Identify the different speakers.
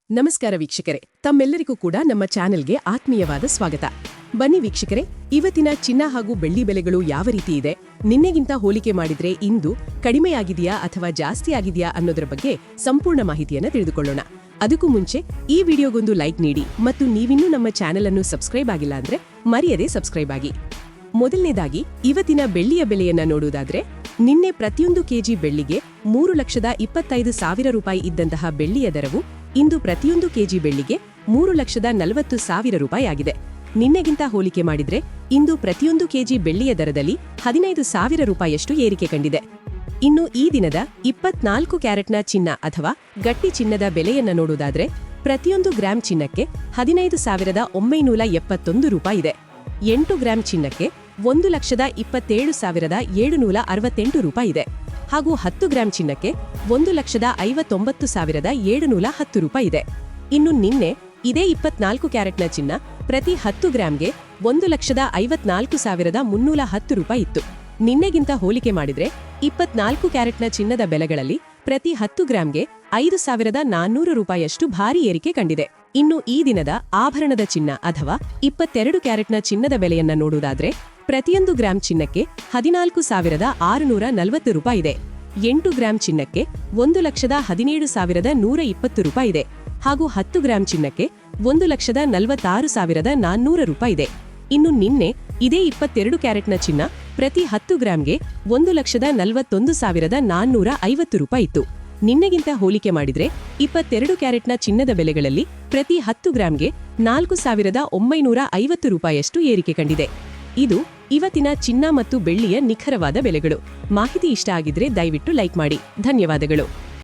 Speaker 1: ನಮಸ್ಕಾರ ವೀಕ್ಷಕರೇ, ತಮ್ಮೆಲ್ಲರಿಗೂ ಕೂಡ ನಮ್ಮ ಚಾನೆಲ್ಗೆ ಆತ್ಮೀಯವಾದ ಸ್ವಾಗತ. ಬನ್ನಿ ವೀಕ್ಷಕರೇ, ಇವತ್ತಿನ ಚಿನ್ನ ಹಾಗೂ ಬೆಳ್ಳಿ ಬೆಲೆಗಳು ಯಾವ ರೀತಿ ಇದೆ, ನಿನ್ನೆಗಿಂತ ಹೋಲಿಕೆ ಮಾಡಿದ್ರೆ ಇಂದು ಕಡಿಮೆಯಾಗಿದೆಯಾ ಅಥವಾ ಜಾಸ್ತಿ ಆಗಿದೆಯಾ ಅನ್ನೋದರ ಬಗ್ಗೆ ಸಂಪೂರ್ಣ ಮಾಹಿತಿಯನ್ನು ತಿಳಿದುಕೊಳ್ಳೋಣ. ಅದಕ್ಕೂ ಮುಂಚೆ ಈ ವಿಡಿಯೋಗೊಂದು ಲೈಕ್ ನೀಡಿ ಮತ್ತು ನೀವಿನ್ನೂ ನಮ್ಮ ಚಾನೆಲ್ ಅನ್ನು ಸಬ್ಸ್ಕ್ರೈಬ್ ಆಗಿಲ್ಲ ಅಂದ್ರೆ ಮರೆಯದೆ ಸಬ್ಸ್ಕ್ರೈಬ್ ಆಗಿ. ಮೊದಲನೇದಾಗಿ ಇವತ್ತಿನ ಬೆಳ್ಳಿಯ ಬೆಲೆಯನ್ನ ನೋಡುವುದಾದ್ರೆ, ನಿನ್ನೆ ಪ್ರತಿಯೊಂದು ಕೆಜಿ ಬೆಳ್ಳಿಗೆ 3,25,000 ರೂಪಾಯಿ ಇದ್ದಂತಹ ಬೆಳ್ಳಿಯ ದರವು ಇಂದು ಪ್ರತಿಯೊಂದು ಕೆಜಿ ಬೆಳ್ಳಿಗೆ 3,40,000 ರೂಪಾಯಿ ಆಗಿದೆ. ನಿನ್ನೆಗಿಂತ ಹೋಲಿಕೆ ಮಾಡಿದ್ರೆ ಇಂದು ಪ್ರತಿಯೊಂದು ಕೆಜಿ ಬೆಳ್ಳಿಯ ದರದಲ್ಲಿ 15,000 ರೂಪಾಯಿಯಷ್ಟು ಏರಿಕೆ ಕಂಡಿದೆ. ಇನ್ನು ಈ ದಿನದ 24 ಕ್ಯಾರೆಟ್ನ ಚಿನ್ನ ಅಥವಾ ಗಟ್ಟಿ ಚಿನ್ನದ ಬೆಲೆಯನ್ನ ನೋಡುವುದಾದ್ರೆ, ಪ್ರತಿಯೊಂದು ಗ್ರಾಂ ಚಿನ್ನಕ್ಕೆ 15,971 ರೂಪಾಯಿ ಇದೆ. 8 ಗ್ರಾಂ ಚಿನ್ನಕ್ಕೆ 1,27,768 ರೂಪಾಯಿ ಇದೆ. ಹಾಗೂ 10 ಗ್ರಾಂ ಚಿನ್ನಕ್ಕೆ 1,59,710 ರೂಪಾಯಿ ಇದೆ. ಇನ್ನು ನಿನ್ನೆ ಇದೇ 24 ಕ್ಯಾರೆಟ್ನ ಚಿನ್ನ ಪ್ರತಿ 10 ಗ್ರಾಂಗೆ 1,54,310 ರೂಪಾಯಿ ಇತ್ತು. ನಿನ್ನೆಗಿಂತ ಹೋಲಿಕೆ ಮಾಡಿದ್ರೆ 24 ಕ್ಯಾರೆಟ್ನ ಚಿನ್ನದ ಬೆಲೆಗಳಲ್ಲಿ ಪ್ರತಿ 10 ಗ್ರಾಂಗೆ 5,400 ರೂಪಾಯಿಯಷ್ಟು ಭಾರಿ ಏರಿಕೆ ಕಂಡಿದೆ. ಇನ್ನು ಈ ದಿನದ ಆಭರಣದ ಚಿನ್ನ ಅಥವಾ 22 ಕ್ಯಾರೆಟ್ನ ಚಿನ್ನದ ಬೆಲೆಯನ್ನ ನೋಡುವುದಾದ್ರೆ, ಪ್ರತಿಯೊಂದು ಗ್ರಾಂ ಚಿನ್ನಕ್ಕೆ 14,640 ರೂಪಾಯಿ ಇದೆ. 8 ಗ್ರಾಂ ಚಿನ್ನಕ್ಕೆ 1,17,120 ರೂಪಾಯಿ ಇದೆ. ಹಾಗೂ 10 ಗ್ರಾಂ ಚಿನ್ನಕ್ಕೆ 1,46,400 ರೂಪಾಯಿ ಇದೆ. ಇನ್ನು ನಿನ್ನೆ ಇದೇ 22 ಕ್ಯಾರೆಟ್ನ ಚಿನ್ನ ಪ್ರತಿ 10 ಗ್ರಾಂಗೆ 1,41,450 ರೂಪಾಯಿ ಇತ್ತು. ನಿನ್ನೆಗಿಂತ ಹೋಲಿಕೆ ಮಾಡಿದ್ರೆ 22 ಕ್ಯಾರೆಟ್ನ ಚಿನ್ನದ ಬೆಲೆಗಳಲ್ಲಿ ಪ್ರತಿ 10 ಗ್ರಾಂಗೆ 4,950 ರೂಪಾಯಿಯಷ್ಟು ಏರಿಕೆ ಕಂಡಿದೆ. ಇದು ಇವತ್ತಿನ ಚಿನ್ನ ಮತ್ತು ಬೆಳ್ಳಿಯ ನಿಖರವಾದ ಬೆಲೆಗಳು. ಮಾಹಿತಿ ಇಷ್ಟ ಆಗಿದ್ರೆ ದಯವಿಟ್ಟು ಲೈಕ್ ಮಾಡಿ. ಧನ್ಯವಾದಗಳು.